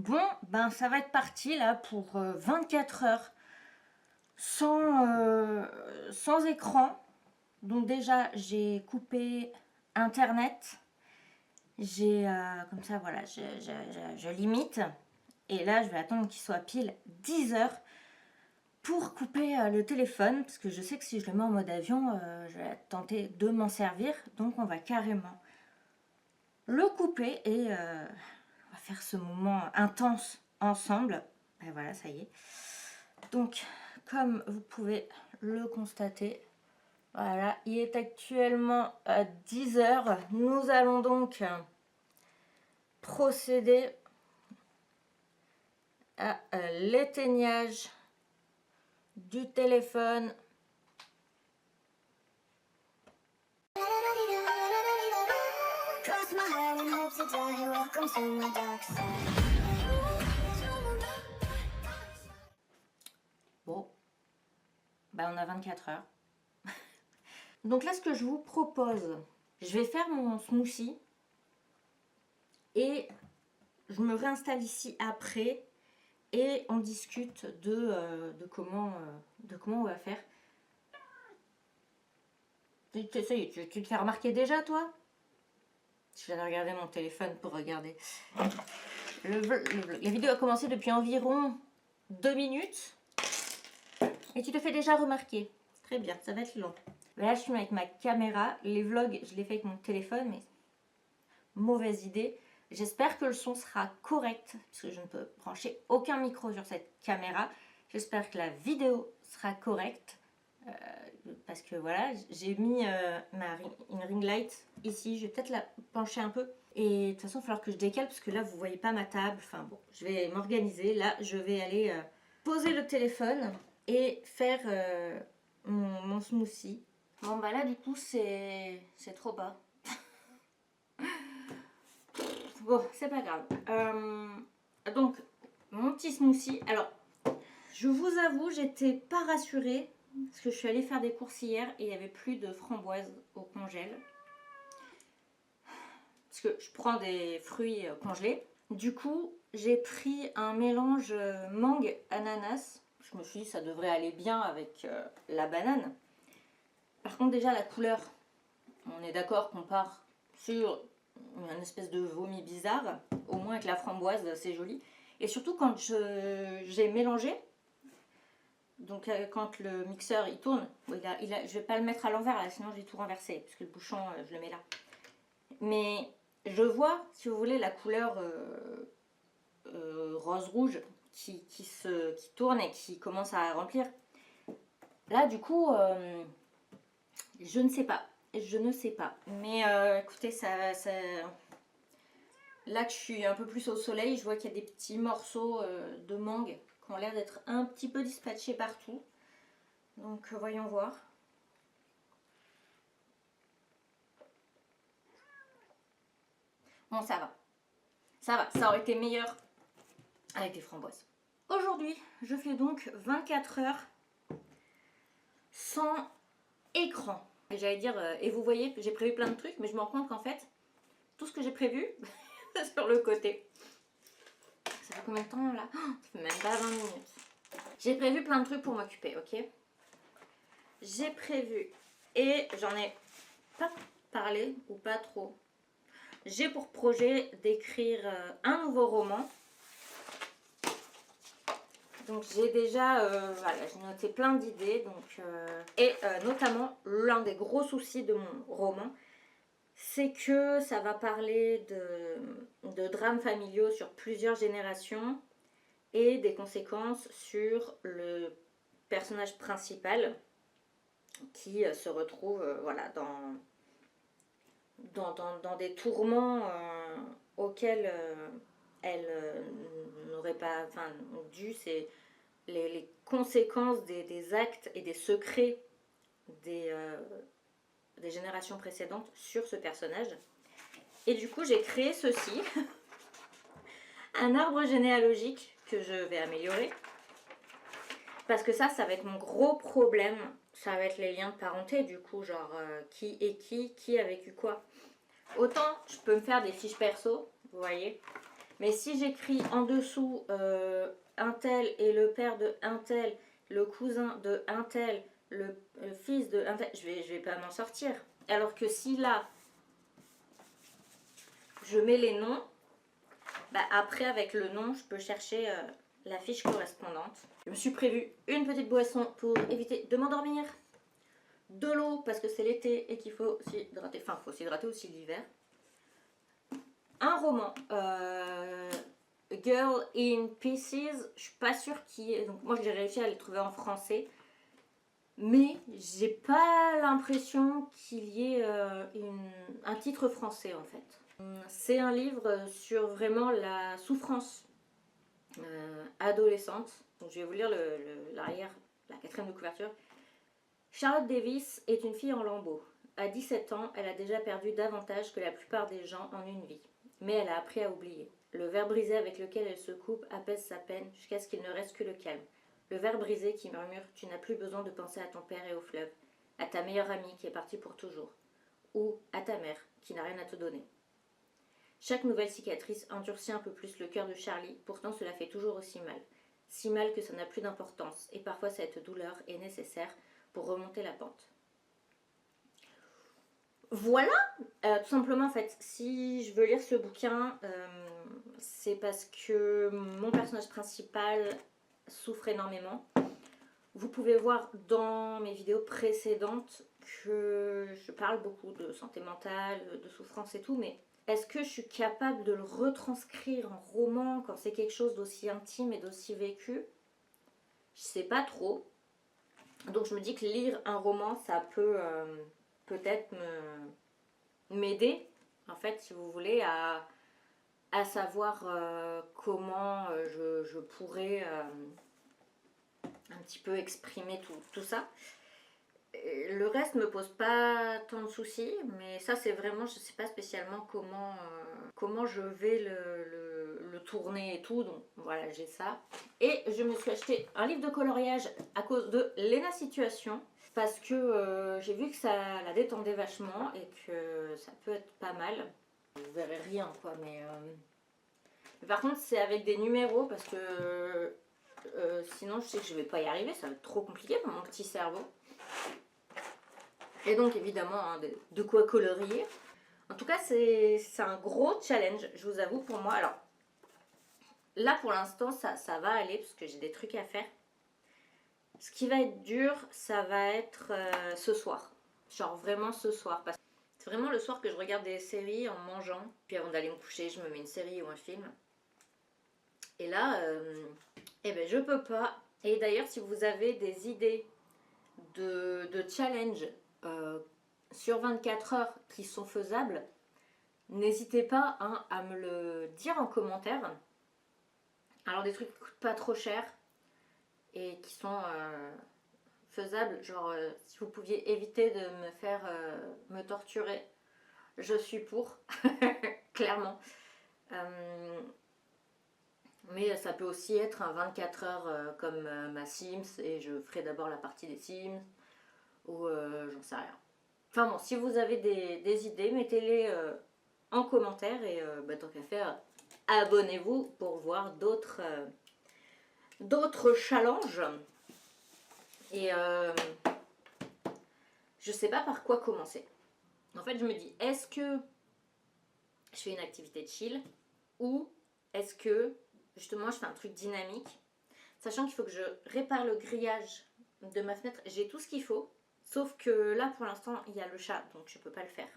Bon, ben ça va être parti là pour 24 heures sans écran. Donc déjà, j'ai coupé Internet. J'ai comme ça, voilà, je limite. Et là, je vais attendre qu'il soit pile 10 heures pour couper le téléphone. Parce que je sais que si je le mets en mode avion, je vais tenter de m'en servir. Donc on va carrément le couper et on va faire ce moment intense ensemble. Et voilà, ça y est. Donc, comme vous pouvez le constater, voilà, il est actuellement à 10 heures. Nous allons donc procéder à l'éteignage du téléphone. Bon, bah on a 24 heures. Donc là, ce que je vous propose, je vais faire mon smoothie et je me réinstalle ici après et on discute de comment on va faire. Ça y est, tu te fais remarquer déjà, toi? Je viens de regarder mon téléphone pour regarder. La vidéo a commencé depuis environ 2 minutes. Et tu te fais déjà remarquer. Très bien, ça va être long. Là, je suis avec ma caméra. Les vlogs, je les fais avec mon téléphone, mais mauvaise idée. J'espère que le son sera correct, parce que je ne peux brancher aucun micro sur cette caméra. J'espère que la vidéo sera correcte. Parce que voilà, j'ai mis une ring light ici. Je vais peut-être la pencher un peu. Et de toute façon, il va falloir que je décale, parce que là, vous ne voyez pas ma table. Enfin bon, je vais m'organiser. Là, je vais aller poser le téléphone et faire mon smoothie. Bon bah là, du coup, c'est trop bas. Bon, c'est pas grave. Donc, mon petit smoothie. Alors, je vous avoue, j'étais pas rassurée parce que je suis allée faire des courses hier et il n'y avait plus de framboises au congèle. Parce que je prends des fruits congelés. Du coup, j'ai pris un mélange mangue ananas. Je me suis dit ça devrait aller bien avec la banane. Par contre, déjà la couleur, on est d'accord qu'on part sur une espèce de vomi bizarre. Au moins avec la framboise, c'est joli. Et surtout quand j'ai mélangé, donc quand le mixeur il tourne, je ne vais pas le mettre à l'envers là, sinon j'ai tout renversé, parce que le bouchon je le mets là. Mais je vois, si vous voulez, la couleur rose-rouge qui tourne et qui commence à remplir. Là du coup, je ne sais pas. Je ne sais pas. Mais écoutez, là que je suis un peu plus au soleil, je vois qu'il y a des petits morceaux de mangue qui ont l'air d'être un petit peu dispatchés partout. Donc voyons voir. Bon, ça va. Ça va, ça aurait été meilleur avec des framboises. Aujourd'hui, je fais donc 24 heures sans écran. Et j'allais dire, et vous voyez, j'ai prévu plein de trucs, mais je me rends compte qu'en fait, tout ce que j'ai prévu, c'est sur le côté. Ça fait combien de temps là? Ça fait même pas 20 minutes. J'ai prévu plein de trucs pour m'occuper, ok? J'ai prévu, et j'en ai pas parlé ou pas trop. J'ai pour projet d'écrire un nouveau roman. Donc j'ai déjà, voilà, j'ai noté plein d'idées. Et notamment, l'un des gros soucis de mon roman, c'est que ça va parler de drames familiaux sur plusieurs générations et des conséquences sur le personnage principal qui se retrouve voilà, dans des tourments auxquels elle n'aurait pas dû. C'est les conséquences des actes et des secrets des générations précédentes sur ce personnage. Et du coup, j'ai créé ceci, un arbre généalogique que je vais améliorer. Parce que ça va être mon gros problème. Ça va être les liens de parenté, du coup, genre qui est qui a vécu quoi. Autant je peux me faire des fiches perso, vous voyez. Mais si j'écris en dessous un tel et le père de un tel, le cousin de un tel, le fils de un tel, je vais pas m'en sortir. Alors que si là, je mets les noms, bah après avec le nom, je peux chercher la fiche correspondante. Je me suis prévu une petite boisson pour éviter de m'endormir. De l'eau parce que c'est l'été et qu'il faut s'hydrater. Enfin, il faut s'hydrater aussi l'hiver. Un roman. Girl in Pieces. Je suis pas sûre qu'il est. Donc moi j'ai réussi à le trouver en français. Mais j'ai pas l'impression qu'il y ait un titre français en fait. C'est un livre sur vraiment la souffrance adolescente. Donc je vais vous lire l'arrière, la quatrième de couverture. Charlotte Davis est une fille en lambeaux. À 17 ans, elle a déjà perdu davantage que la plupart des gens en une vie. Mais elle a appris à oublier. Le verre brisé avec lequel elle se coupe apaise sa peine jusqu'à ce qu'il ne reste que le calme. Le verre brisé qui murmure « Tu n'as plus besoin de penser à ton père et au fleuve, à ta meilleure amie qui est partie pour toujours, ou à ta mère qui n'a rien à te donner. » Chaque nouvelle cicatrice endurcit un peu plus le cœur de Charlie, pourtant cela fait toujours aussi mal. Si mal que ça n'a plus d'importance, et parfois cette douleur est nécessaire pour remonter la pente. Voilà, tout simplement en fait, si je veux lire ce bouquin, c'est parce que mon personnage principal souffre énormément. Vous pouvez voir dans mes vidéos précédentes que je parle beaucoup de santé mentale, de souffrance et tout, mais est-ce que je suis capable de le retranscrire en roman quand c'est quelque chose d'aussi intime et d'aussi vécu? Je sais pas trop. Donc je me dis que lire un roman, ça peut peut-être m'aider, en fait, si vous voulez, à savoir comment je pourrais un petit peu exprimer tout ça. Et le reste me pose pas tant de soucis, mais ça c'est vraiment, je sais pas spécialement comment je vais le tourner et tout, donc voilà, j'ai ça. Et je me suis acheté un livre de coloriage à cause de Lena Situation, parce que j'ai vu que ça la détendait vachement et que ça peut être pas mal. Vous verrez rien quoi, mais par contre c'est avec des numéros parce que sinon je sais que je vais pas y arriver, ça va être trop compliqué pour mon petit cerveau. Et donc évidemment hein, de quoi colorier. En tout cas c'est un gros challenge, je vous avoue pour moi. Alors là pour l'instant ça va aller parce que j'ai des trucs à faire. Ce qui va être dur, ça va être ce soir. Genre vraiment ce soir. Parce que c'est vraiment le soir que je regarde des séries en mangeant. Puis avant d'aller me coucher, je me mets une série ou un film. Et là, eh ben je peux pas. Et d'ailleurs, si vous avez des idées de challenge sur 24 heures qui sont faisables, n'hésitez pas hein, à me le dire en commentaire. Alors des trucs qui coûtent pas trop cher et qui sont faisables, genre si vous pouviez éviter de me faire me torturer, je suis pour, clairement. Mais ça peut aussi être un 24 heures comme ma Sims et je ferai d'abord la partie des Sims ou j'en sais rien. Enfin bon, si vous avez des idées, mettez-les en commentaire et bah, tant qu'à faire, abonnez-vous pour voir d'autres challenges. Et je sais pas par quoi commencer. En fait, je me dis, est-ce que je fais une activité chill ou est-ce que justement je fais un truc dynamique, sachant qu'il faut que je répare le grillage de ma fenêtre. J'ai tout ce qu'il faut, sauf que là pour l'instant il y a le chat, donc je peux pas le faire.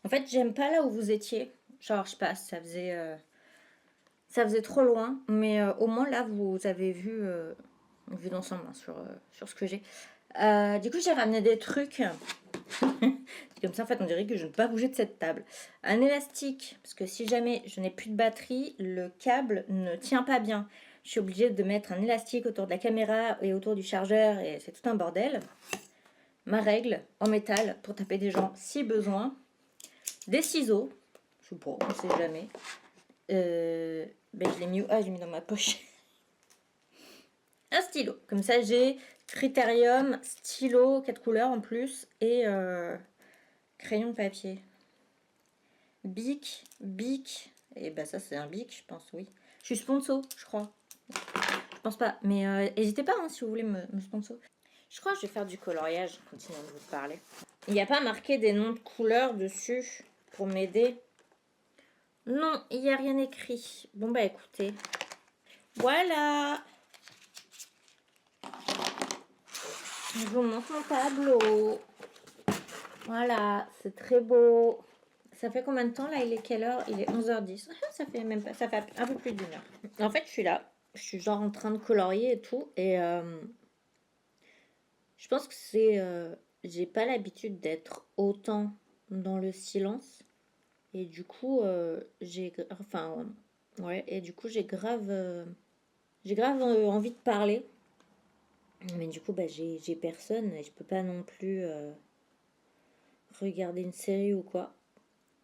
En fait, j'aime pas là où vous étiez. Genre, je passe, ça faisait trop loin, mais au moins là vous avez vu d'ensemble hein, sur ce que j'ai. Du coup, j'ai ramené des trucs. C'est comme ça, en fait, on dirait que je ne peux pas bouger de cette table. Un élastique, parce que si jamais je n'ai plus de batterie, le câble ne tient pas bien. Je suis obligée de mettre un élastique autour de la caméra et autour du chargeur, et c'est tout un bordel. Ma règle en métal pour taper des gens si besoin. Des ciseaux, je sais pas, on ne sait jamais. Ben, je l'ai mis dans ma poche. Un stylo, comme ça j'ai critérium, stylo, 4 couleurs en plus, et crayon de papier. Bic Et bah ça c'est un Bic, je pense, oui. Je suis sponsor, je crois. Je pense pas, mais n'hésitez pas hein, si vous voulez me sponsor. Je crois que je vais faire du coloriage, continuons de vous parler. Il n'y a pas marqué des noms de couleurs dessus pour m'aider. Non, il n'y a rien écrit. Bon bah écoutez, voilà. Je vous montre mon tableau. Voilà, c'est très beau. Ça fait combien de temps là? Il est quelle heure? Il est 11h10. Ça fait même pas, ça fait un peu plus d'une heure. En fait, je suis là. Je suis genre en train de colorier et tout. Et je pense que c'est... j'ai pas l'habitude d'être autant dans le silence. Et du coup, j'ai... Enfin, ouais. Et du coup, j'ai grave envie de parler. Mais du coup, bah, j'ai personne. Et je peux pas non plus regarder une série ou quoi.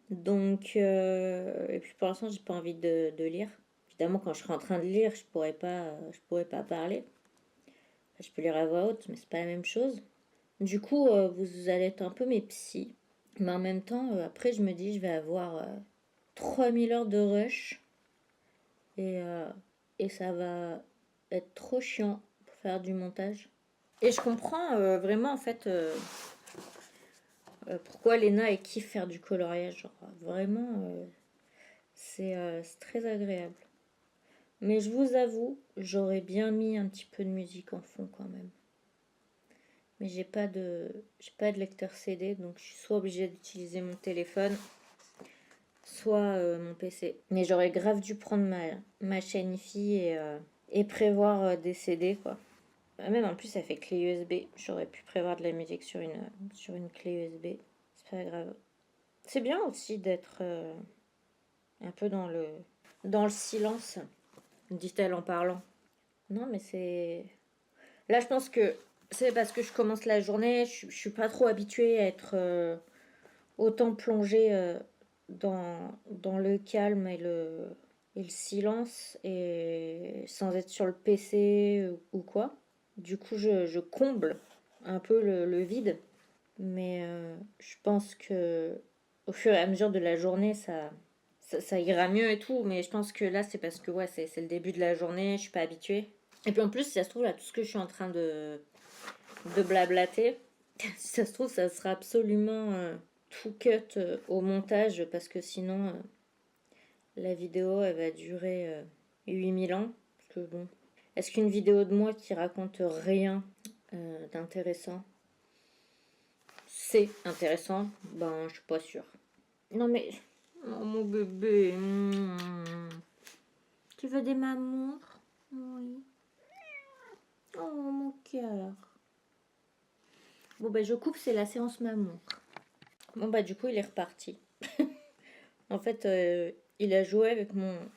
Donc, et puis pour l'instant, j'ai pas envie de lire. Évidemment, quand je serai en train de lire, je pourrais pas parler. Enfin, je peux lire à voix haute, mais c'est pas la même chose. Du coup, vous allez être un peu mes psys. Mais en même temps, après, je me dis, je vais avoir 3000 heures de rush. Et, et ça va être trop chiant pour faire du montage. Et je comprends vraiment, en fait, pourquoi Léna elle kiffe faire du coloriage. Genre, vraiment, c'est très agréable. Mais je vous avoue, j'aurais bien mis un petit peu de musique en fond quand même. Mais j'ai pas de lecteur CD, donc je suis soit obligée d'utiliser mon téléphone, soit mon PC. Mais j'aurais grave dû prendre ma chaîne IFI et prévoir des CD, quoi. Même en plus, ça fait clé USB. J'aurais pu prévoir de la musique sur une clé USB. C'est pas grave. C'est bien aussi d'être un peu dans le silence, dit-elle en parlant. Non, mais c'est... Là, je pense que c'est parce que je commence la journée, je suis pas trop habituée à être autant plongée dans le calme et le silence et sans être sur le PC ou quoi. Du coup, je comble un peu le vide, mais je pense que au fur et à mesure de la journée, ça ira mieux et tout, mais je pense que là, c'est parce que ouais, c'est le début de la journée, je suis pas habituée. Et puis en plus, si ça se trouve, là, tout ce que je suis en train de blablater, si ça se trouve, ça sera absolument tout cut au montage, parce que sinon, la vidéo, elle va durer 8000 ans. Parce que bon, est-ce qu'une vidéo de moi qui raconte rien d'intéressant, c'est intéressant? Ben, je suis pas sûre. Non mais, oh mon bébé, tu veux des mamours? Oui. Oh mon cœur. Bon bah je coupe, c'est la séance maman. Bon bah du coup il est reparti. En fait il a joué avec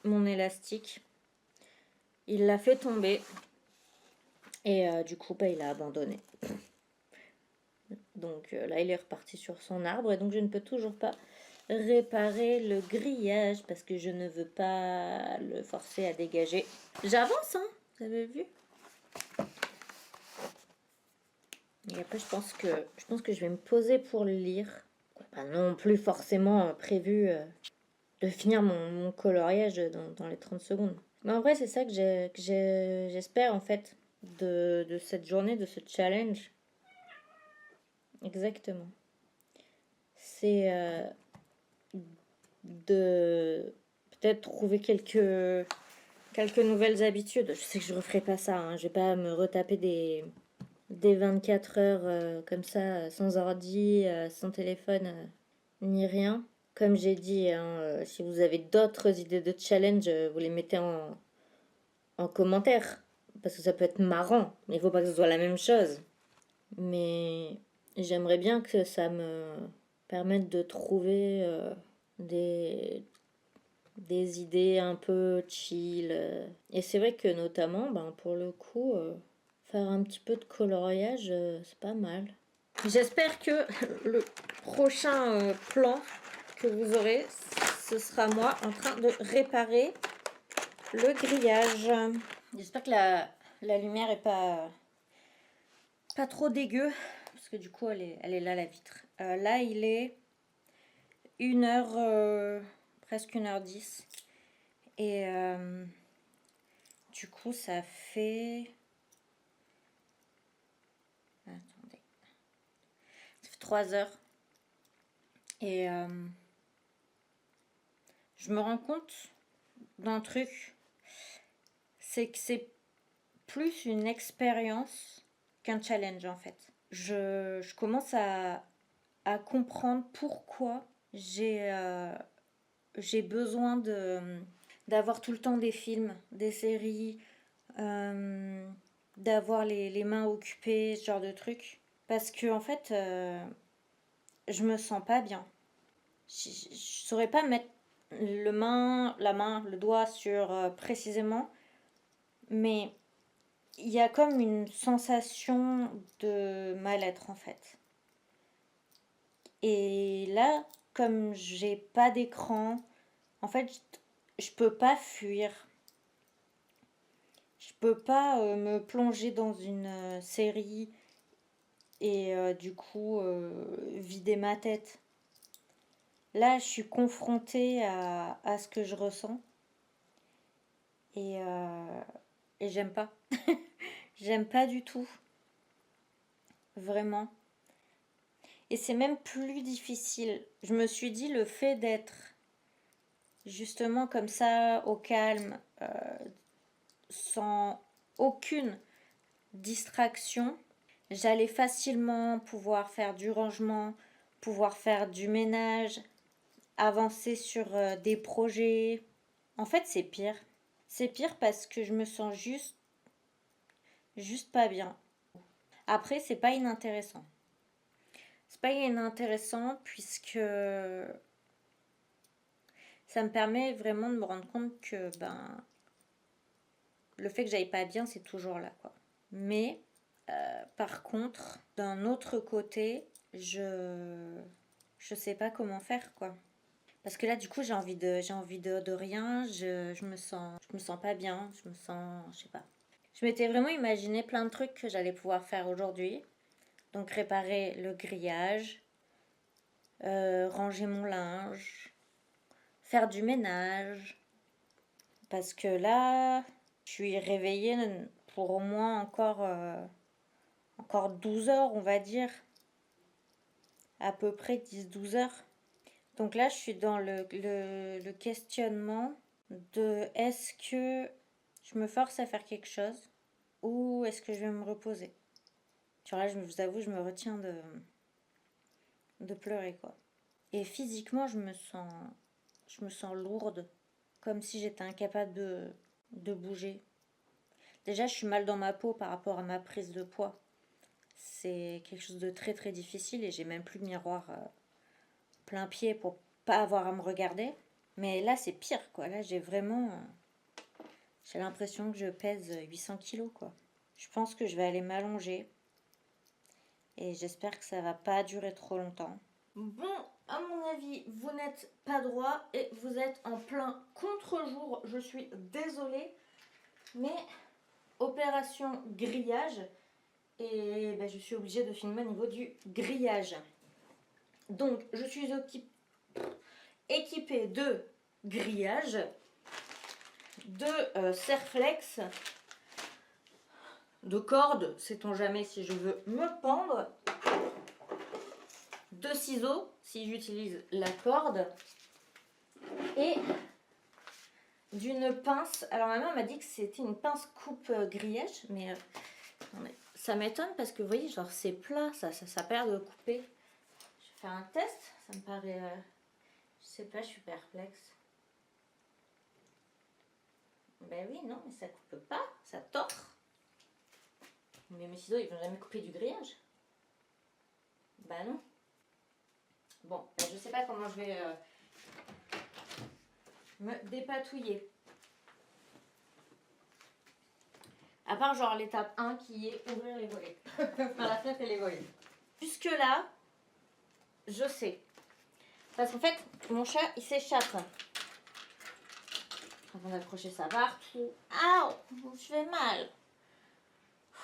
mon élastique. Il l'a fait tomber. Et du coup bah il a abandonné. Donc là il est reparti sur son arbre. Et donc je ne peux toujours pas réparer le grillage parce que je ne veux pas le forcer à dégager. J'avance hein, vous avez vu? Et après je pense que je vais me poser pour le lire. Pas non plus forcément prévu de finir mon coloriage dans les 30 secondes. Mais en vrai, c'est ça que j'espère en fait de cette journée, de ce challenge. Exactement. C'est de peut-être trouver quelques nouvelles habitudes. Je sais que je ne referai pas ça. Hein. Je vais pas me retaper des 24 heures comme ça, sans ordi, sans téléphone, ni rien. Comme j'ai dit, hein, si vous avez d'autres idées de challenge, vous les mettez en commentaire. Parce que ça peut être marrant, mais il faut pas que ce soit la même chose. Mais j'aimerais bien que ça me permette de trouver des idées un peu chill. Et c'est vrai que notamment, ben, pour le coup, faire un petit peu de coloriage, c'est pas mal. J'espère que le prochain plan que vous aurez, ce sera moi en train de réparer le grillage. J'espère que la lumière est pas trop dégueu, parce que du coup elle est là la vitre. Là il est 1h, presque 1h10. Et du coup, ça fait... Attendez. Ça fait 3 heures. Et je me rends compte d'un truc. C'est que c'est plus une expérience qu'un challenge en fait. Je commence à comprendre pourquoi j'ai besoin d'avoir tout le temps des films, des séries, d'avoir les mains occupées, ce genre de trucs. Parce que en fait, je me sens pas bien. Je saurais pas mettre la main, le doigt sur précisément, mais il y a comme une sensation de mal-être en fait. Et là, comme j'ai pas d'écran, en fait, je peux pas fuir. Je peux pas me plonger dans une série et du coup vider ma tête. Là, je suis confrontée à ce que je ressens et, euh, et j'aime pas. J'aime pas du tout. Vraiment. Et c'est même plus difficile. Je me suis dit, le fait d'être justement comme ça, au calme, sans aucune distraction, j'allais facilement pouvoir faire du rangement, pouvoir faire du ménage, avancer sur des projets. En fait, c'est pire. C'est pire parce que je me sens juste pas bien. Après, c'est pas inintéressant. C'est pas inintéressant puisque ça me permet vraiment de me rendre compte que le fait que j'aille pas bien, c'est toujours là, quoi. Mais par contre, d'un autre côté, je sais pas comment faire, quoi. Parce que là, du coup, j'ai envie de rien. Je me sens pas bien. Je me sens, je sais pas. Je m'étais vraiment imaginé plein de trucs que j'allais pouvoir faire aujourd'hui. Donc réparer le grillage, ranger mon linge, faire du ménage. Parce que là, je suis réveillée pour au moins encore 12 heures, on va dire. À peu près 10-12 heures. Donc là, je suis dans le questionnement de est-ce que je me force à faire quelque chose ou est-ce que je vais me reposer. Genre là, je vous avoue, je me retiens de pleurer, quoi. Et physiquement, je me sens lourde, comme si j'étais incapable de bouger. Déjà, je suis mal dans ma peau par rapport à ma prise de poids. C'est quelque chose de très très difficile et j'ai même plus de miroir plein pied pour pas avoir à me regarder. Mais là, c'est pire, quoi. Là, j'ai l'impression que je pèse 800 kilos, quoi. Je pense que je vais aller m'allonger. Et j'espère que ça va pas durer trop longtemps. Bon, à mon avis, vous n'êtes pas droit et vous êtes en plein contre-jour. Je suis désolée. Mais opération grillage. Et je suis obligée de filmer au niveau du grillage. Donc, je suis équipée de grillage, de serflex, de cordes, sait-on jamais si je veux me pendre, de ciseaux, si j'utilise la corde, et d'une pince. Alors ma mère m'a dit que c'était une pince coupe grillage, mais ça m'étonne parce que vous voyez, genre c'est plat, ça perd de couper. Je vais faire un test, ça me paraît... je sais pas, je suis perplexe. Ben oui, non, mais ça coupe pas, ça tord. Mais mes ciseaux, ils vont jamais couper du grillage. Bah non. Bon, je sais pas comment je vais me dépatouiller. À part genre l'étape 1 qui est ouvrir les volets. Enfin la fenêtre et les volets. Jusque là, je sais. Parce qu'en fait, mon chat, il s'échappe. Avant d'accrocher ça partout. Aouh, je fais mal.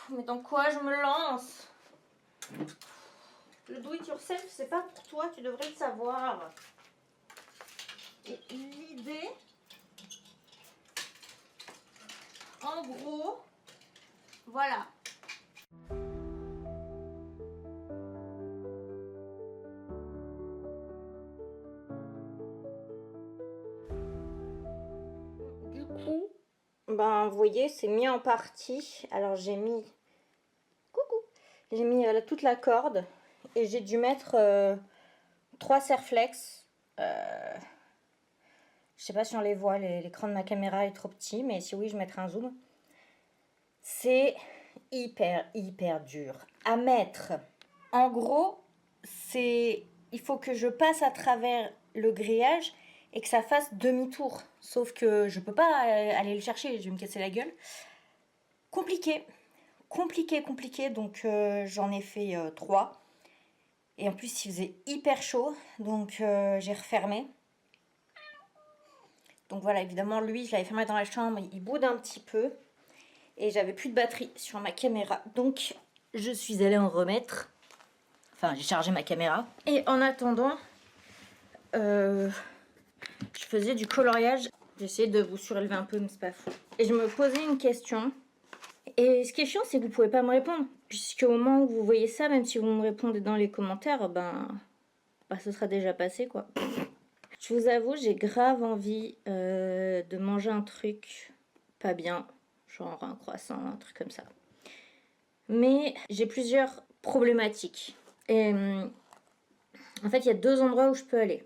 Mais dans quoi je me lance? Le do it yourself, c'est pas pour toi, tu devrais le savoir. Et l'idée, en gros, voilà. Du coup, ben vous voyez, c'est mis en partie. Alors j'ai mis, coucou, j'ai mis toute la corde et j'ai dû mettre 3 serflex. Je sais pas si on les voit, l'écran de ma caméra est trop petit, mais si oui, je mettrai un zoom. C'est hyper dur à mettre. En gros, il faut que je passe à travers le grillage et que ça fasse demi-tour. Sauf que je peux pas aller le chercher, je vais me casser la gueule. Compliqué, donc j'en ai fait 3. Et en plus, il faisait hyper chaud, donc j'ai refermé. Donc voilà, évidemment, lui, je l'avais fermé dans la chambre, il boude un petit peu. Et j'avais plus de batterie sur ma caméra, donc je suis allée en remettre. Enfin, j'ai chargé ma caméra. Et en attendant, je faisais du coloriage. J'essayais de vous surélever un peu, mais c'est pas fou. Et je me posais une question. Et ce qui est chiant, c'est que vous pouvez pas me répondre. Puisqu'au moment où vous voyez ça, même si vous me répondez dans les commentaires, ben ce sera déjà passé, quoi. Je vous avoue, j'ai grave envie de manger un truc pas bien. Genre un croissant, un truc comme ça. Mais j'ai plusieurs problématiques. Et en fait, il y a 2 endroits où je peux aller.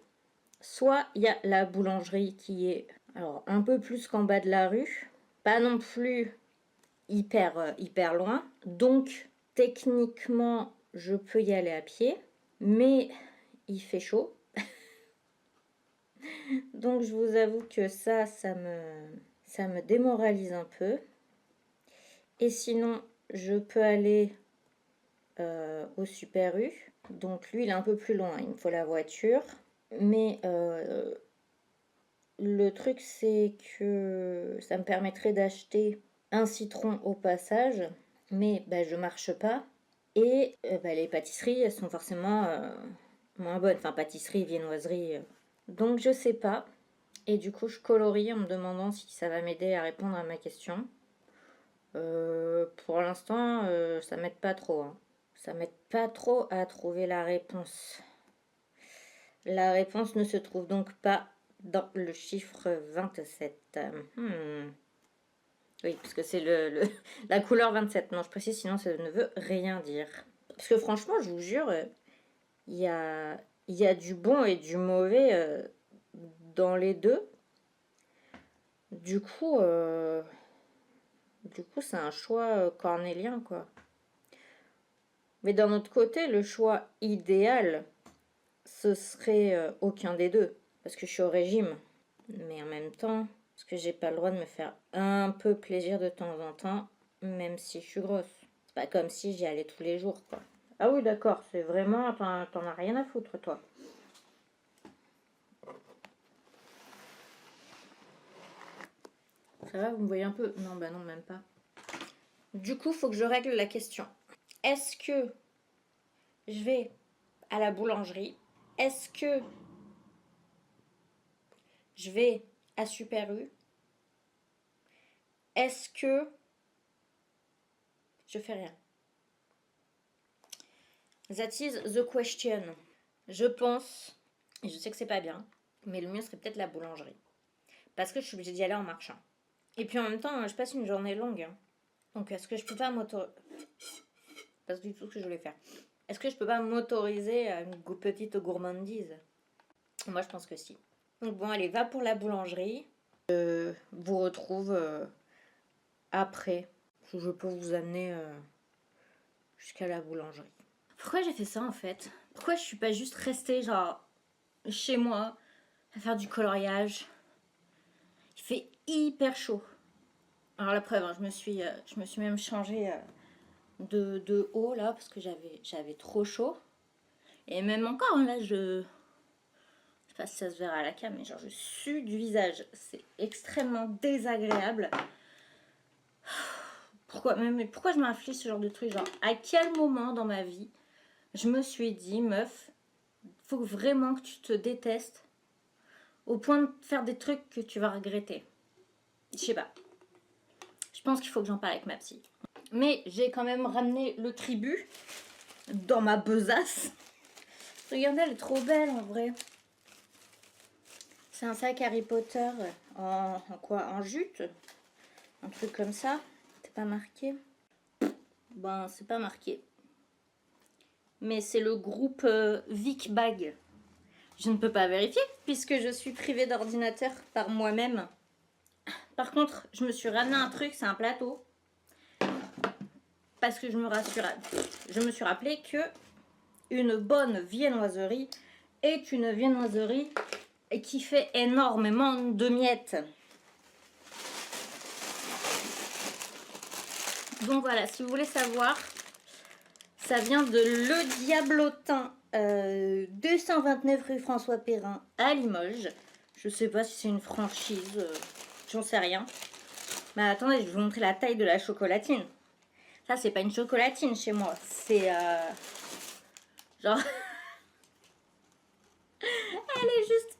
Soit il y a la boulangerie qui est alors un peu plus qu'en bas de la rue, pas non plus hyper loin. Donc techniquement, je peux y aller à pied, mais il fait chaud. Donc je vous avoue que ça me démoralise un peu. Et sinon, je peux aller au Super U. Donc lui, il est un peu plus loin, il me faut la voiture. Mais le truc, c'est que ça me permettrait d'acheter un citron au passage, mais je marche pas. Et les pâtisseries, elles sont forcément moins bonnes. Enfin, pâtisserie, viennoiserie. Donc je sais pas. Et du coup, je colorie en me demandant si ça va m'aider à répondre à ma question. Pour l'instant, ça m'aide pas trop. Hein. Ça m'aide pas trop à trouver la réponse. La réponse ne se trouve donc pas dans le chiffre 27. Oui, parce que c'est la couleur 27. Non, je précise, sinon ça ne veut rien dire. Parce que franchement, je vous jure, il y a du bon et du mauvais dans les deux. Du coup, c'est un choix cornélien, quoi. Mais d'un autre côté, le choix idéal, ce serait aucun des deux. Parce que je suis au régime. Mais en même temps, parce que j'ai pas le droit de me faire un peu plaisir de temps en temps, même si je suis grosse. C'est pas comme si j'y allais tous les jours, quoi. Ah oui, d'accord, c'est vraiment... T'en as rien à foutre, toi. Ça va, vous me voyez un peu? Non, non, même pas. Du coup, faut que je règle la question. Est-ce que je vais à la boulangerie? Est-ce que je vais à Super U? Est-ce que je fais rien? That is the question. Je pense, et je sais que c'est pas bien, mais le mieux serait peut-être la boulangerie. Parce que je suis obligée d'y aller en marchant. Et puis en même temps, je passe une journée longue. Hein. Donc est-ce que je peux pas m'autoriser... C'est pas du tout ce que je voulais faire. Est-ce que je peux pas m'autoriser à une petite gourmandise? Moi, je pense que si. Donc bon, allez, va pour la boulangerie. Vous retrouve après. Je peux vous amener jusqu'à la boulangerie. Pourquoi j'ai fait ça en fait? Pourquoi je suis pas juste restée genre chez moi à faire du coloriage? Il fait hyper chaud. Alors la preuve, hein, je me suis même changée de haut là parce que j'avais trop chaud. Et même encore, hein, là je sais pas si ça se verra à la cam, mais genre je sue du visage. C'est extrêmement désagréable. Pourquoi je m'inflige ce genre de truc? Genre, à quel moment dans ma vie je me suis dit, meuf, faut vraiment que tu te détestes au point de faire des trucs que tu vas regretter. Je sais pas. pense qu'il faut que j'en parle avec ma psy. Mais j'ai quand même ramené le tribut dans ma besace. Regardez, elle est trop belle en vrai. C'est un sac Harry Potter en quoi? En jute? Un truc comme ça. C'est pas marqué? Ben, c'est pas marqué. Mais c'est le groupe Vic Bag. Je ne peux pas vérifier puisque je suis privée d'ordinateur par moi-même. Par contre, je me suis ramené un truc, c'est un plateau. Parce que je me suis rappelé que une bonne viennoiserie est une viennoiserie qui fait énormément de miettes. Donc voilà, si vous voulez savoir, ça vient de Le Diablotin, 229 rue François Perrin à Limoges. Je sais pas si c'est une franchise, j'en sais rien. Mais attendez, je vais vous montrer la taille de la chocolatine. Ça, c'est pas une chocolatine chez moi, c'est genre... Elle est juste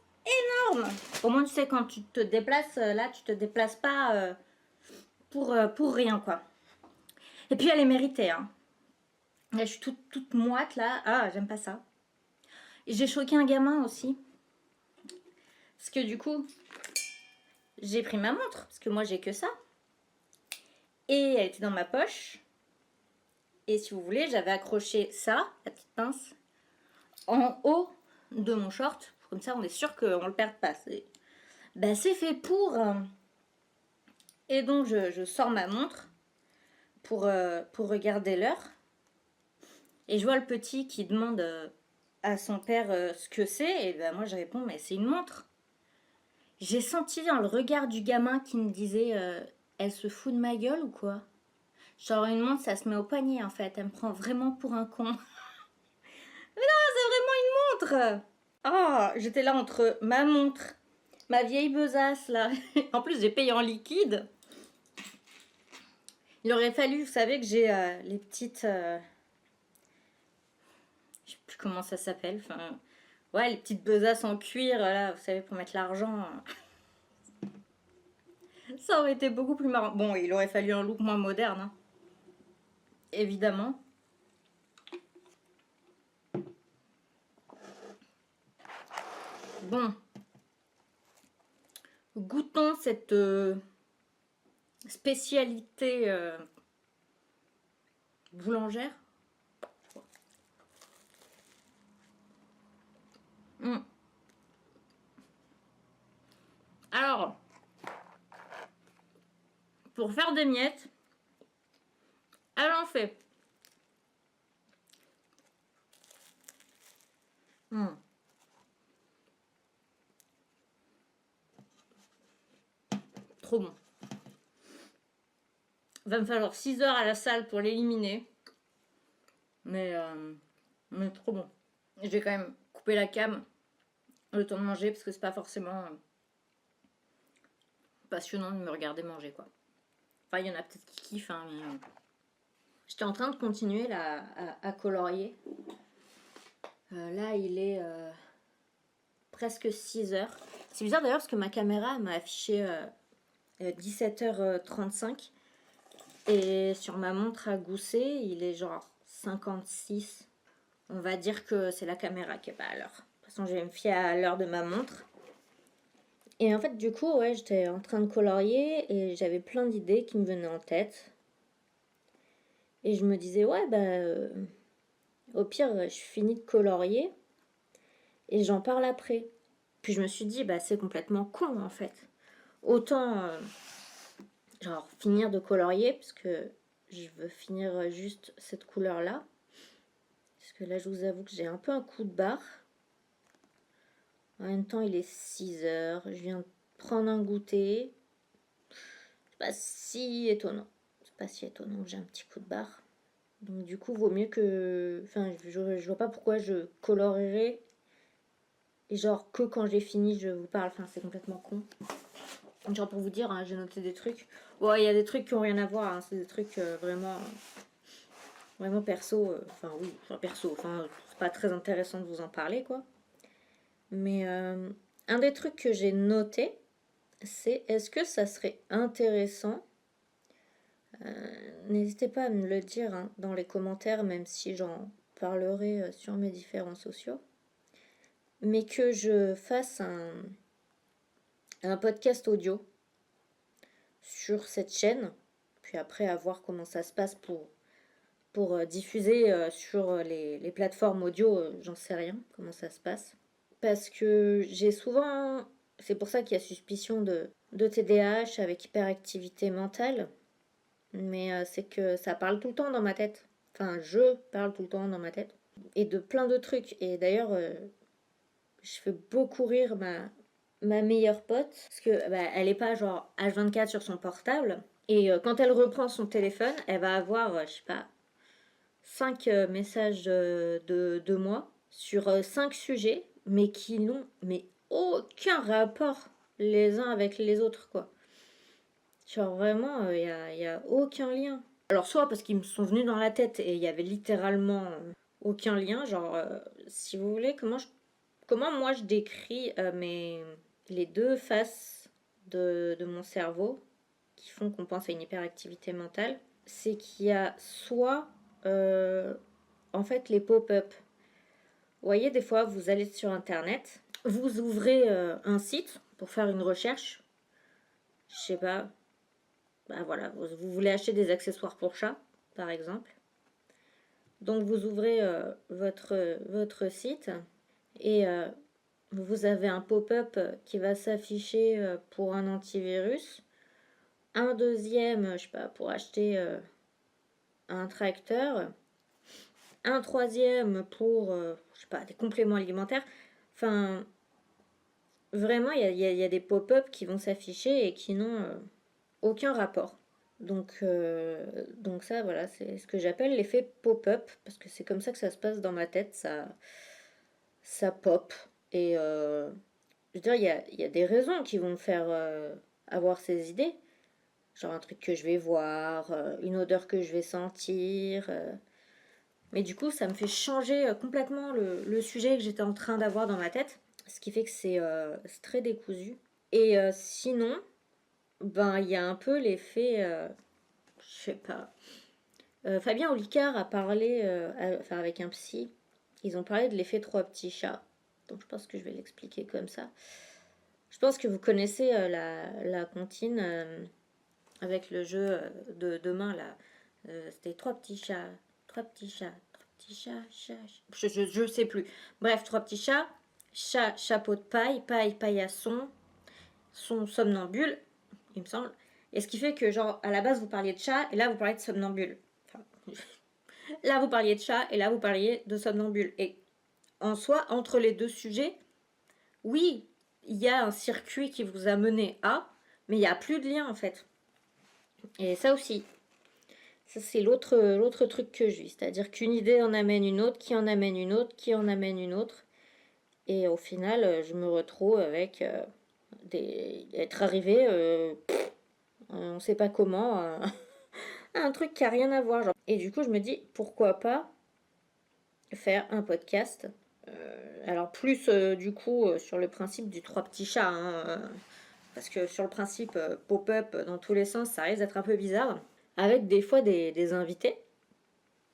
énorme. Au moins, tu sais, quand tu te déplaces, là, tu te déplaces pas pour rien, quoi. Et puis, elle est méritée, hein. Là, je suis toute moite, là. Ah, j'aime pas ça. J'ai choqué un gamin aussi. Parce que du coup, j'ai pris ma montre. Parce que moi, j'ai que ça. Et elle était dans ma poche. Et si vous voulez, j'avais accroché ça, la petite pince, en haut de mon short. Comme ça, on est sûr qu'on ne le perde pas. Ben, c'est fait pour. Et donc, je sors ma montre pour regarder l'heure. Et je vois le petit qui demande à son père ce que c'est. Et ben, moi, je réponds, mais c'est une montre. J'ai senti dans le regard du gamin qui me disait elle se fout de ma gueule ou quoi? Genre, une montre, ça se met au poignet en fait. Elle me prend vraiment pour un con. Mais non, c'est vraiment une montre! Oh, j'étais là entre ma montre, ma vieille besace là. En plus, j'ai payé en liquide. Il aurait fallu, vous savez que j'ai les petites... je sais plus comment ça s'appelle. Enfin, ouais, les petites besasses en cuir, là, vous savez, pour mettre l'argent. Ça aurait été beaucoup plus marrant. Bon, il aurait fallu un look moins moderne, hein. Évidemment. Bon. Goûtons cette spécialité boulangère. Alors, pour faire des miettes, elle en fait. Trop bon. Va me falloir 6 heures à la salle pour l'éliminer. Mais trop bon. J'ai quand même coupé la cam le temps de manger parce que c'est pas forcément passionnant de me regarder manger, quoi. Enfin, il y en a peut-être qui kiffent, hein, mais j'étais en train de continuer là, à colorier. Là, il est presque 6 heures. C'est bizarre d'ailleurs parce que ma caméra m'a affiché 17h35 et sur ma montre à gousset, il est genre 56. On va dire que c'est la caméra qui est pas à l'heure. De toute façon, je vais me fier à l'heure de ma montre. Et en fait, du coup, ouais, j'étais en train de colorier et j'avais plein d'idées qui me venaient en tête. Et je me disais, ouais, bah, au pire, je finis de colorier et j'en parle après. Puis je me suis dit, bah, c'est complètement con en fait. Autant, genre, finir de colorier, parce que je veux finir juste cette couleur-là. Parce que là, je vous avoue que j'ai un peu un coup de barre. En même temps, il est 6 heures. Je viens de prendre un goûter. C'est pas si étonnant. C'est pas si étonnant que j'ai un petit coup de barre. Donc du coup, vaut mieux que... Enfin, je vois pas pourquoi je colorerais. Et genre, que quand j'ai fini, je vous parle. Enfin, c'est complètement con. Genre, pour vous dire, hein, j'ai noté des trucs. Ouais, il y a des trucs qui ont rien à voir. Hein. C'est des trucs vraiment... Vraiment perso. Enfin, oui, enfin, perso. Enfin, c'est pas très intéressant de vous en parler, quoi. Mais un des trucs que j'ai noté, c'est est-ce que ça serait intéressant n'hésitez pas à me le dire hein, dans les commentaires, même si j'en parlerai sur mes différents sociaux. Mais que je fasse un podcast audio sur cette chaîne, puis après à voir comment ça se passe pour diffuser sur les plateformes audio, j'en sais rien comment ça se passe. Parce que j'ai souvent, c'est pour ça qu'il y a suspicion de TDAH avec hyperactivité mentale, mais c'est que ça parle tout le temps dans ma tête. Enfin, je parle tout le temps dans ma tête. Et de plein de trucs. Et d'ailleurs, je fais beaucoup rire ma meilleure pote, parce que bah, elle est pas genre H24 sur son portable. Et quand elle reprend son téléphone, elle va avoir, je sais pas, 5 messages de moi sur 5 sujets, mais qui n'ont mais aucun rapport les uns avec les autres, quoi. Genre vraiment, y a aucun lien. Alors soit parce qu'ils me sont venus dans la tête et il y avait littéralement aucun lien, genre si vous voulez, comment moi je décris les deux faces de mon cerveau qui font qu'on pense à une hyperactivité mentale, c'est qu'il y a soit en fait les pop-up. Vous voyez, des fois vous allez sur internet, vous ouvrez un site pour faire une recherche, je sais pas, bah voilà, vous voulez acheter des accessoires pour chat, par exemple. Donc vous ouvrez votre site et vous avez un pop-up qui va s'afficher pour un antivirus, un deuxième, je sais pas, pour acheter un tracteur, un troisième pour, je sais pas, des compléments alimentaires. Enfin, vraiment, il y a des pop-up qui vont s'afficher et qui n'ont aucun rapport. Donc ça, voilà, c'est ce que j'appelle l'effet pop-up, parce que c'est comme ça que ça se passe dans ma tête, ça pop. Et je veux dire, il y a des raisons qui vont me faire avoir ces idées. Genre un truc que je vais voir, une odeur que je vais sentir. Mais du coup, ça me fait changer complètement le sujet que j'étais en train d'avoir dans ma tête. Ce qui fait que c'est très décousu. Et sinon, ben il y a un peu l'effet, je sais pas. Fabien Olicard a parlé, enfin avec un psy, ils ont parlé de l'effet trois petits chats. Donc je pense que je vais l'expliquer comme ça. Je pense que vous connaissez la comptine avec le jeu de demain là. C'était trois petits chats, trois petits chats, je sais plus. Bref, trois petits chats, chat, chapeau de paille, paillasson, son somnambule, il me semble. Et ce qui fait que, genre, à la base, vous parliez de chat, et là, vous parlez de somnambule. Enfin, là, vous parliez de chat, et là, vous parliez de somnambule. Et en soi, entre les deux sujets, oui, il y a un circuit qui vous a mené à, mais il n'y a plus de lien, en fait. Et ça aussi, ça c'est l'autre truc que je vis. C'est-à-dire qu'une idée en amène une autre, qui en amène une autre, qui en amène une autre. Et au final, je me retrouve avec être arrivé, on ne sait pas comment, un truc qui a rien à voir. Genre. Et du coup, je me dis, pourquoi pas faire un podcast. Alors plus du coup sur le principe du trois petits chats, hein, parce que sur le principe pop-up dans tous les sens, ça risque d'être un peu bizarre. Avec des fois des invités,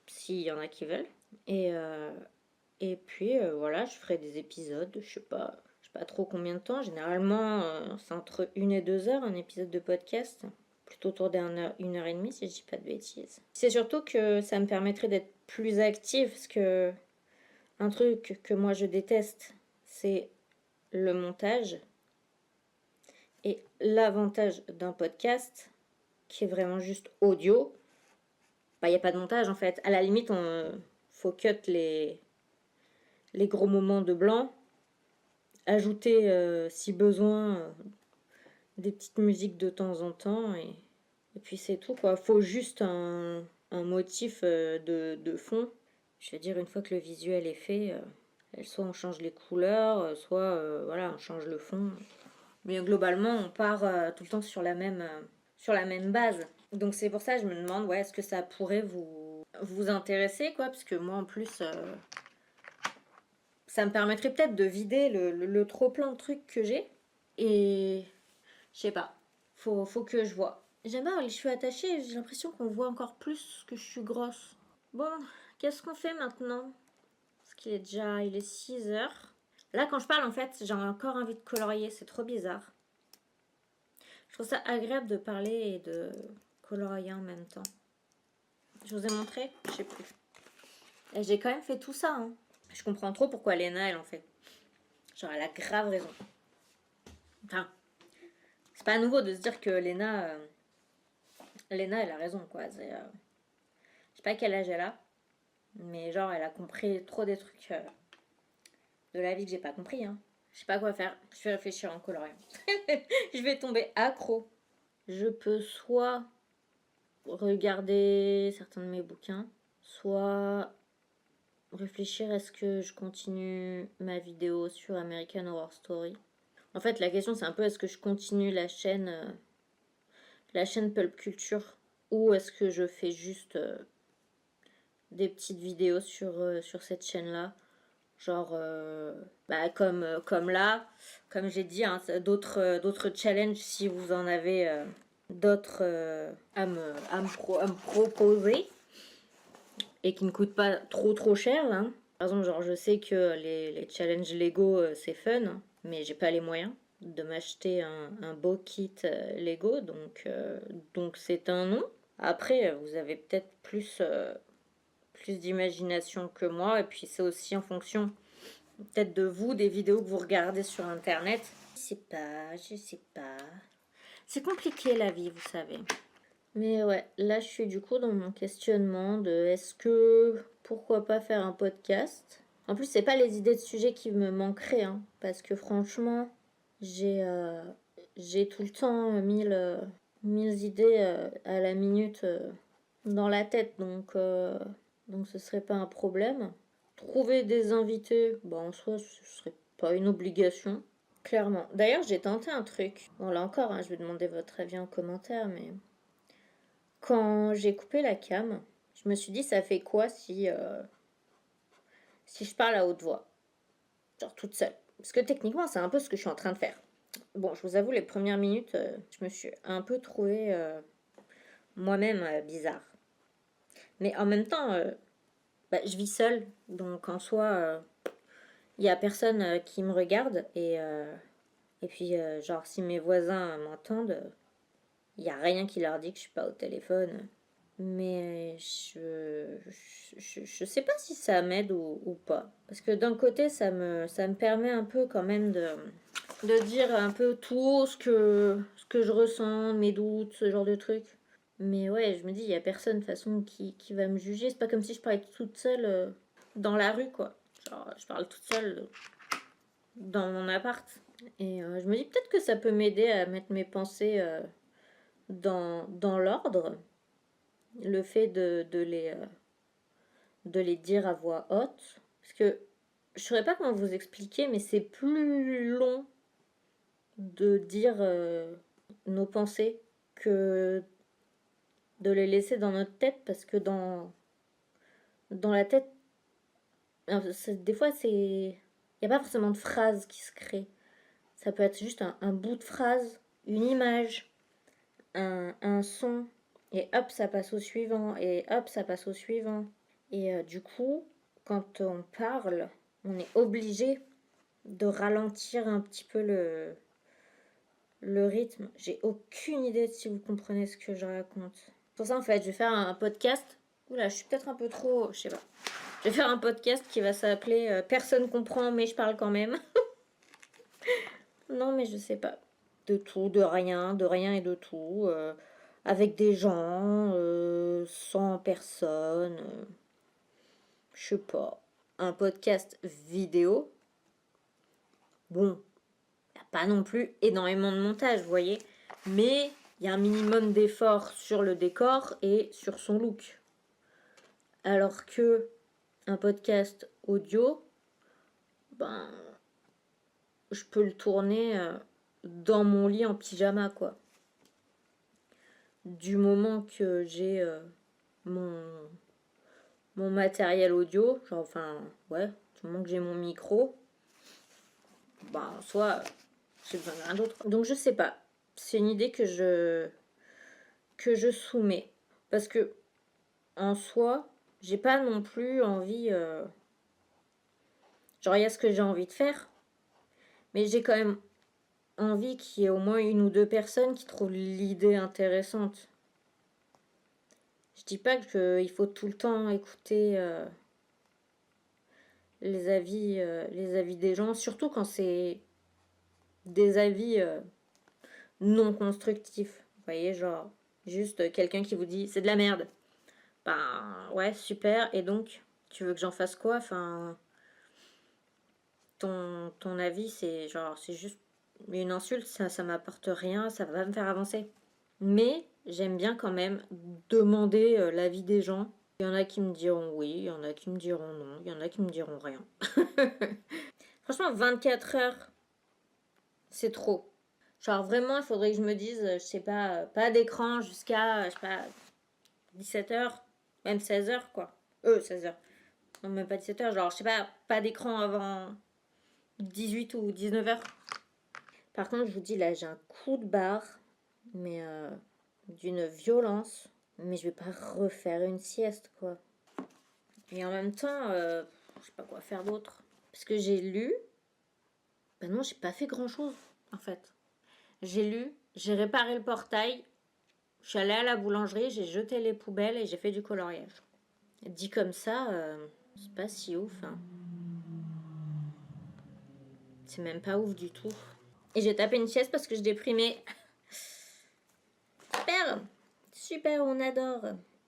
s'il y en a qui veulent. Et puis voilà, je ferai des épisodes, je sais pas trop combien de temps. Généralement, c'est entre 1 et 2 heures un épisode de podcast. Plutôt autour d'une heure et demie, si je dis pas de bêtises. C'est surtout que ça me permettrait d'être plus active, parce que un truc que moi je déteste, c'est le montage. Et l'avantage d'un podcast, qui est vraiment juste audio, bah il n'y a pas de montage en fait. À la limite, on faut cut les gros moments de blanc, ajouter si besoin des petites musiques de temps en temps et puis c'est tout quoi. Faut juste un motif de fond. Je veux dire, une fois que le visuel est fait, soit on change les couleurs, soit voilà, on change le fond. Mais globalement, on part tout le temps sur la même base. Donc c'est pour ça que je me demande, ouais, est-ce que ça pourrait vous intéresser, quoi, parce que moi en plus, ça me permettrait peut-être de vider le trop plein de trucs que j'ai. Et je sais pas, faut que je vois. J'aime bien avoir les cheveux attachés, j'ai l'impression qu'on voit encore plus que je suis grosse. Bon, qu'est-ce qu'on fait maintenant? Parce il est 6 heures. Là, quand je parle, en fait, j'ai encore envie de colorier, c'est trop bizarre. Je trouve ça agréable de parler et de colorier en même temps. Je vous ai montré? Je sais plus. Et j'ai quand même fait tout ça, hein. Je comprends trop pourquoi Léna, elle en fait. Genre, elle a grave raison. Enfin, c'est pas nouveau de se dire que Léna, elle a raison, quoi. Je sais pas quel âge elle a, mais genre, elle a compris trop des trucs de la vie que j'ai pas compris, hein. Je sais pas quoi faire. Je vais réfléchir en coloriant. Je vais tomber accro. Je peux soit regarder certains de mes bouquins, soit réfléchir est-ce que je continue ma vidéo sur American Horror Story. En fait, la question c'est un peu est-ce que je continue la chaîne Pulp Culture ou est-ce que je fais juste des petites vidéos sur cette chaîne-là. Genre, comme là, comme j'ai dit, hein, d'autres challenges si vous en avez d'autres à me proposer et qui ne coûtent pas trop cher. Hein. Par exemple, genre, je sais que les challenges Lego c'est fun, mais j'ai pas les moyens de m'acheter un beau kit Lego, donc c'est un non. Après, vous avez peut-être plus d'imagination que moi, et puis c'est aussi en fonction peut-être de vous, des vidéos que vous regardez sur internet. Je sais pas. C'est compliqué la vie, vous savez. Mais ouais, là je suis du coup dans mon questionnement de pourquoi pas faire un podcast. En plus, c'est pas les idées de sujets qui me manqueraient, hein, parce que franchement, j'ai tout le temps mille idées à la minute dans la tête, donc ce serait pas un problème. Trouver des invités, bah en soi, ce serait pas une obligation, clairement. D'ailleurs, j'ai tenté un truc. Bon, là encore, hein, je vais demander votre avis en commentaire, mais quand j'ai coupé la cam, je me suis dit, ça fait quoi si je parle à haute voix, genre toute seule. Parce que techniquement, c'est un peu ce que je suis en train de faire. Bon, je vous avoue, les premières minutes, je me suis un peu trouvée moi-même bizarre. Mais en même temps, je vis seule, donc en soi, il n'y a personne qui me regarde. Et puis, genre, si mes voisins m'entendent, il n'y a rien qui leur dit que je suis pas au téléphone. Mais je sais pas si ça m'aide ou pas. Parce que d'un côté, ça me permet un peu quand même de dire un peu tout haut ce que je ressens, mes doutes, ce genre de trucs. Mais ouais, je me dis, il y a personne de toute façon qui va me juger. C'est pas comme si je parlais toute seule dans la rue, quoi. Genre, je parle toute seule dans mon appart. Et je me dis peut-être que ça peut m'aider à mettre mes pensées dans l'ordre. Le fait de les dire à voix haute. Parce que je ne saurais pas comment vous expliquer, mais c'est plus long de dire nos pensées que de les laisser dans notre tête, parce que dans la tête, des fois, il n'y a pas forcément de phrase qui se crée. Ça peut être juste un bout de phrase, une image, un son, et hop, ça passe au suivant, et hop, ça passe au suivant. Et du coup, quand on parle, on est obligé de ralentir un petit peu le rythme. J'ai aucune idée de si vous comprenez ce que je raconte. Pour ça, en fait, je vais faire un podcast. Oula, je suis peut-être un peu trop... Je sais pas. Je vais faire un podcast qui va s'appeler Personne comprend, mais je parle quand même. Non, mais je sais pas. De tout, de rien et de tout. Avec des gens, sans personne. Je sais pas. Un podcast vidéo. Bon, il n'y a pas non plus énormément de montage, vous voyez. Mais il y a un minimum d'effort sur le décor et sur son look. Alors que un podcast audio, ben, je peux le tourner dans mon lit en pyjama, quoi. Du moment que j'ai mon matériel audio, genre, enfin, ouais, du moment que j'ai mon micro, ben, soit j'ai besoin de rien d'autre. Donc, je sais pas. C'est une idée que que je soumets. Parce que, en soi, j'ai pas non plus envie... Genre, il y a ce que j'ai envie de faire, mais j'ai quand même envie qu'il y ait au moins une ou deux personnes qui trouvent l'idée intéressante. Je dis pas qu'il faut tout le temps écouter les avis des gens, surtout quand c'est des avis non constructifs. Vous voyez, genre, juste quelqu'un qui vous dit c'est de la merde. Ben ouais, super, et donc, tu veux que j'en fasse quoi? Enfin, ton avis, c'est genre, c'est juste une insulte, ça m'apporte rien, ça va pas me faire avancer. Mais j'aime bien quand même demander l'avis des gens. Il y en a qui me diront oui, il y en a qui me diront non, il y en a qui me diront rien. Franchement, 24 heures, c'est trop. Genre vraiment, il faudrait que je me dise, je sais pas d'écran jusqu'à, je sais pas, 17 heures, même 16 heures quoi. 16 heures. Non, même pas 17 heures, genre, je sais pas d'écran avant 18 ou 19 heures. Par contre, je vous dis, là, j'ai un coup de barre, mais d'une violence. Mais je vais pas refaire une sieste, quoi. Et en même temps, je sais pas quoi faire d'autre. Parce que j'ai lu. Ben non, j'ai pas fait grand-chose, en fait. J'ai lu, j'ai réparé le portail, je suis allée à la boulangerie, j'ai jeté les poubelles et j'ai fait du coloriage. Dit comme ça, c'est pas si ouf, hein. C'est même pas ouf du tout. Et j'ai tapé une sieste parce que je déprimais. Super! Super, on adore.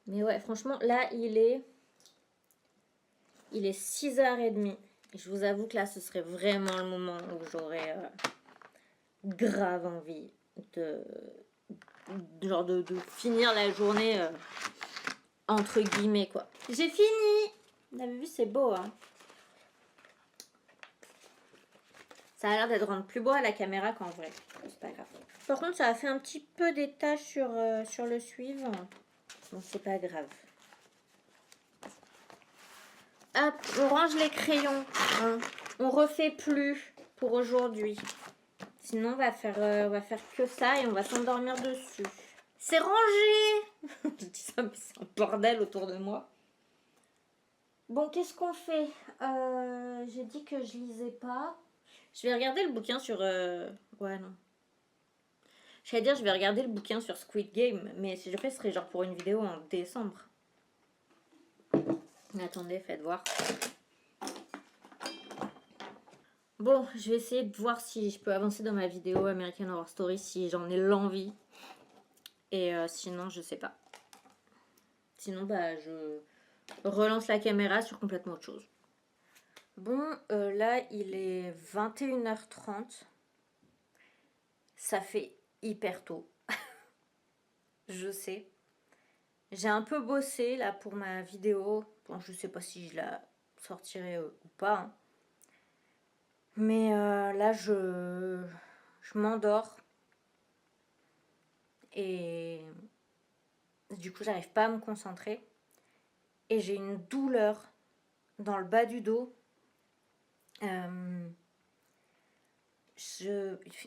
Mais ouais, franchement, là, il est 6h30. Je vous avoue que là, ce serait vraiment le moment où j'aurais grave envie de, de finir la journée entre guillemets, quoi. J'ai fini! Vous avez vu, c'est beau, hein? Ça a l'air d'être rendre plus beau à la caméra qu'en vrai. C'est pas grave. Par contre, ça a fait un petit peu des taches sur le suivant. Bon, c'est pas grave. Hop, on range les crayons. Hein. On refait plus pour aujourd'hui. Sinon, on va faire que ça et on va s'endormir dessus. C'est rangé! Je dis ça, mais c'est un bordel autour de moi. Bon, qu'est-ce qu'on fait? J'ai dit que je lisais pas. Je vais regarder le bouquin sur... Ouais, non. J'allais dire, je vais regarder le bouquin sur Squid Game, mais si je fais, ce serait genre pour une vidéo en décembre. Mais attendez, faites voir. Bon, je vais essayer de voir si je peux avancer dans ma vidéo American Horror Story, si j'en ai l'envie. Et sinon, je sais pas. Sinon, bah, je relance la caméra sur complètement autre chose. Bon, là, il est 21h30. Ça fait hyper tôt. Je sais. J'ai un peu bossé, là, pour ma vidéo. Bon, je sais pas si je la sortirai ou pas. Hein. Mais là, je m'endors. Et du coup, j'arrive pas à me concentrer. Et j'ai une douleur dans le bas du dos. Il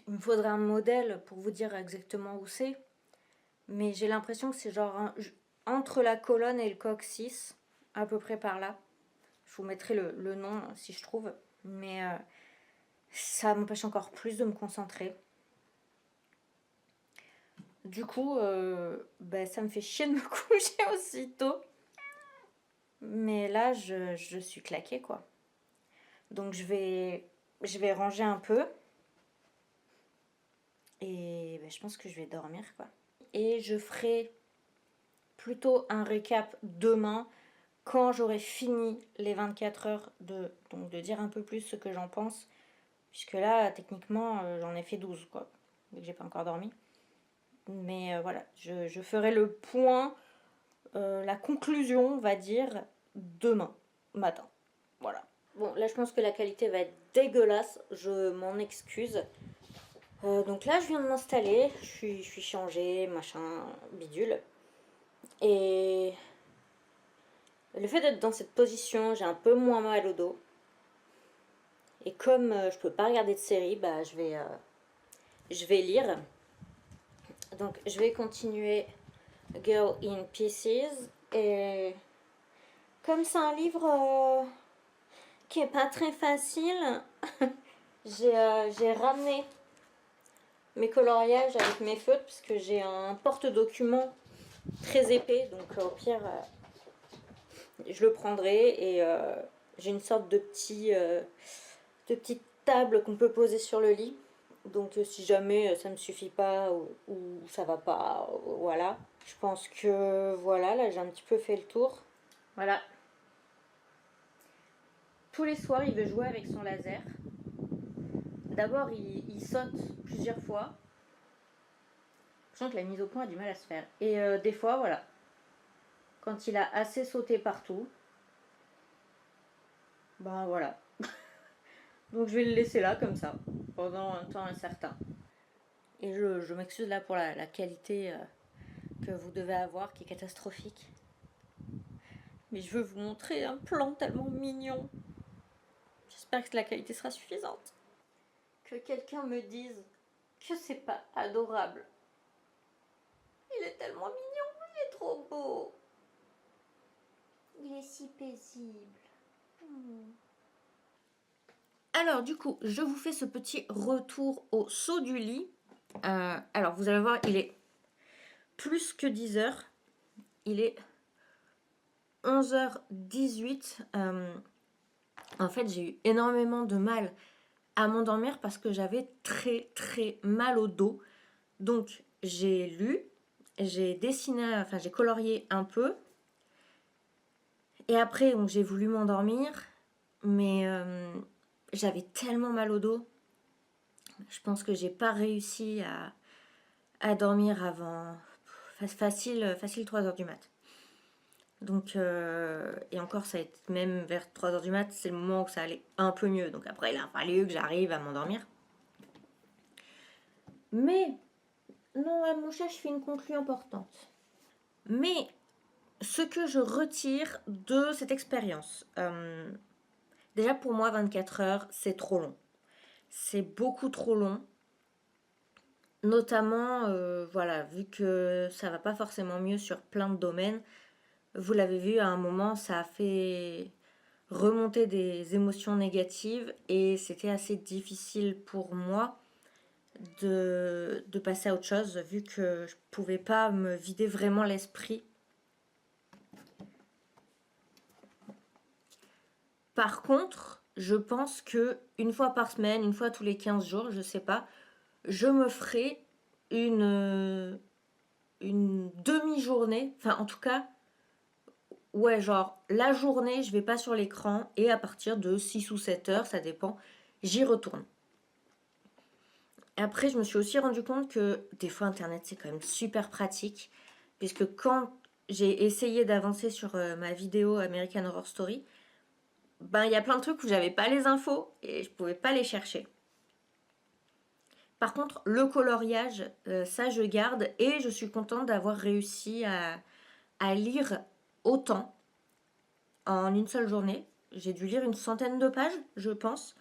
me faudrait un modèle pour vous dire exactement où c'est. Mais j'ai l'impression que c'est genre entre la colonne et le coccyx, à peu près par là. Je vous mettrai le nom si je trouve. Mais ça m'empêche encore plus de me concentrer. Du coup, ça me fait chier de me coucher aussitôt. Mais là, je suis claquée, quoi. Donc, je vais ranger un peu. Et je pense que je vais dormir, quoi. Et je ferai plutôt un récap demain, quand j'aurai fini les 24 heures, donc de dire un peu plus ce que j'en pense. Puisque là, techniquement, j'en ai fait 12, quoi. Vu que j'ai pas encore dormi. Mais voilà, je ferai le point, la conclusion, on va dire, demain matin. Voilà. Bon, là, je pense que la qualité va être dégueulasse. Je m'en excuse. Donc là, je viens de m'installer. Je suis changée, machin, bidule. Et le fait d'être dans cette position, j'ai un peu moins mal au dos. Et comme je peux pas regarder de série, bah, je vais lire. Donc, je vais continuer Girl in Pieces. Et comme c'est un livre qui est pas très facile, j'ai ramené mes coloriages avec mes feutres parce que j'ai un porte-document très épais, donc au pire je le prendrai. Et j'ai une sorte de petite table qu'on peut poser sur le lit, donc si jamais ça ne me suffit pas ou ça va pas, voilà. Je pense que voilà, là j'ai un petit peu fait le tour. Voilà. Tous les soirs il veut jouer avec son laser. D'abord il saute plusieurs fois. Je sens que la mise au point a du mal à se faire. Et des fois, voilà, quand il a assez sauté partout, ben voilà. Donc je vais le laisser là comme ça, pendant un temps incertain. Et je m'excuse là pour la qualité que vous devez avoir, qui est catastrophique. Mais je veux vous montrer un plan tellement mignon. J'espère que la qualité sera suffisante. Que quelqu'un me dise que c'est pas adorable. Il est tellement mignon, il est trop beau. Il est si paisible. Alors du coup, je vous fais ce petit retour au saut du lit. Alors vous allez voir, il est plus que 10 heures. Il est 11h18. En fait, j'ai eu énormément de mal à m'endormir parce que j'avais très très mal au dos. Donc j'ai lu, j'ai dessiné, enfin j'ai colorié un peu. Et après, donc, j'ai voulu m'endormir, mais j'avais tellement mal au dos. Je pense que j'ai pas réussi à dormir avant facile 3h du mat. Donc, et encore, ça a été même vers 3h du mat, c'est le moment où ça allait un peu mieux. Donc après, il a fallu que j'arrive à m'endormir. Mais, non, à mon chat, je fais une conclusion importante. Mais, ce que je retire de cette expérience, déjà pour moi, 24 heures, c'est trop long. C'est beaucoup trop long. Notamment, voilà, vu que ça va pas forcément mieux sur plein de domaines, vous l'avez vu, à un moment, ça a fait remonter des émotions négatives et c'était assez difficile pour moi de passer à autre chose, vu que je pouvais pas me vider vraiment l'esprit. Par contre, je pense que une fois par semaine, une fois tous les 15 jours, je sais pas, je me ferai une demi-journée, enfin en tout cas, ouais, genre la journée, je vais pas sur l'écran et à partir de 6 ou 7 heures, ça dépend, j'y retourne. Après, je me suis aussi rendu compte que des fois, Internet, c'est quand même super pratique, puisque quand j'ai essayé d'avancer sur ma vidéo American Horror Story, ben il y a plein de trucs où j'avais pas les infos et je pouvais pas les chercher. Par contre, le coloriage, ça je garde et je suis contente d'avoir réussi à lire autant en une seule journée. J'ai dû lire une centaine de pages, je pense.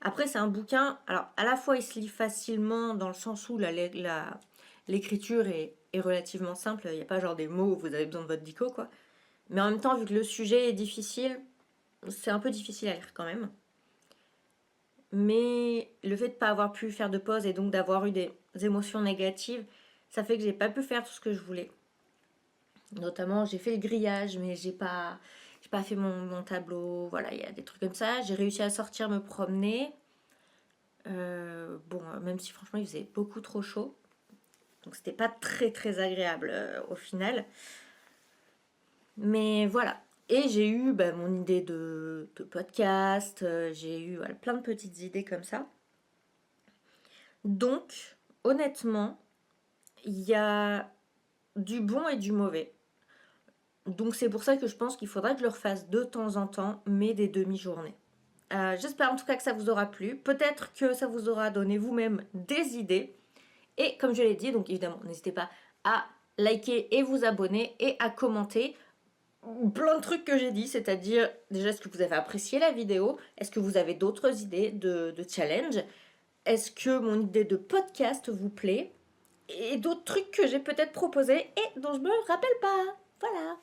Après, c'est un bouquin, alors à la fois il se lit facilement dans le sens où l'écriture est relativement simple, il n'y a pas genre des mots où vous avez besoin de votre dico, quoi. Mais en même temps, vu que le sujet est difficile, c'est un peu difficile à lire quand même. Mais le fait de ne pas avoir pu faire de pause et donc d'avoir eu des émotions négatives, ça fait que j'ai pas pu faire tout ce que je voulais. Notamment, j'ai fait le grillage, mais j'ai pas fait mon tableau. Voilà, il y a des trucs comme ça. J'ai réussi à sortir, me promener. Bon, même si franchement, il faisait beaucoup trop chaud. Donc, c'était pas très très agréable au final. Mais voilà. Et j'ai eu mon idée de podcast. J'ai eu plein de petites idées comme ça. Donc, honnêtement, il y a du bon et du mauvais. Donc c'est pour ça que je pense qu'il faudra que je le refasse de temps en temps, mais des demi-journées. J'espère en tout cas que ça vous aura plu. Peut-être que ça vous aura donné vous-même des idées. Et comme je l'ai dit, donc évidemment, n'hésitez pas à liker et vous abonner et à commenter plein de trucs que j'ai dit, c'est-à-dire déjà est-ce que vous avez apprécié la vidéo, est-ce que vous avez d'autres idées de challenge, est-ce que mon idée de podcast vous plaît, et d'autres trucs que j'ai peut-être proposés et dont je me rappelle pas. Voilà.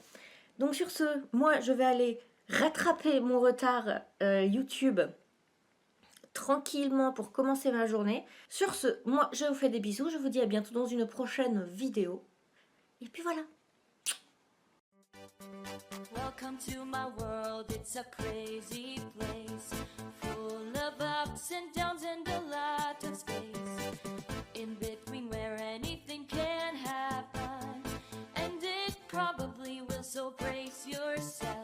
Donc sur ce, moi je vais aller rattraper mon retard YouTube tranquillement pour commencer ma journée. Sur ce, moi je vous fais des bisous, je vous dis à bientôt dans une prochaine vidéo. Et puis voilà. Welcome to my world, it's a crazy place, full of ups and downs and a lot of space, in between where anything can happen, and it probably will, so brace yourself.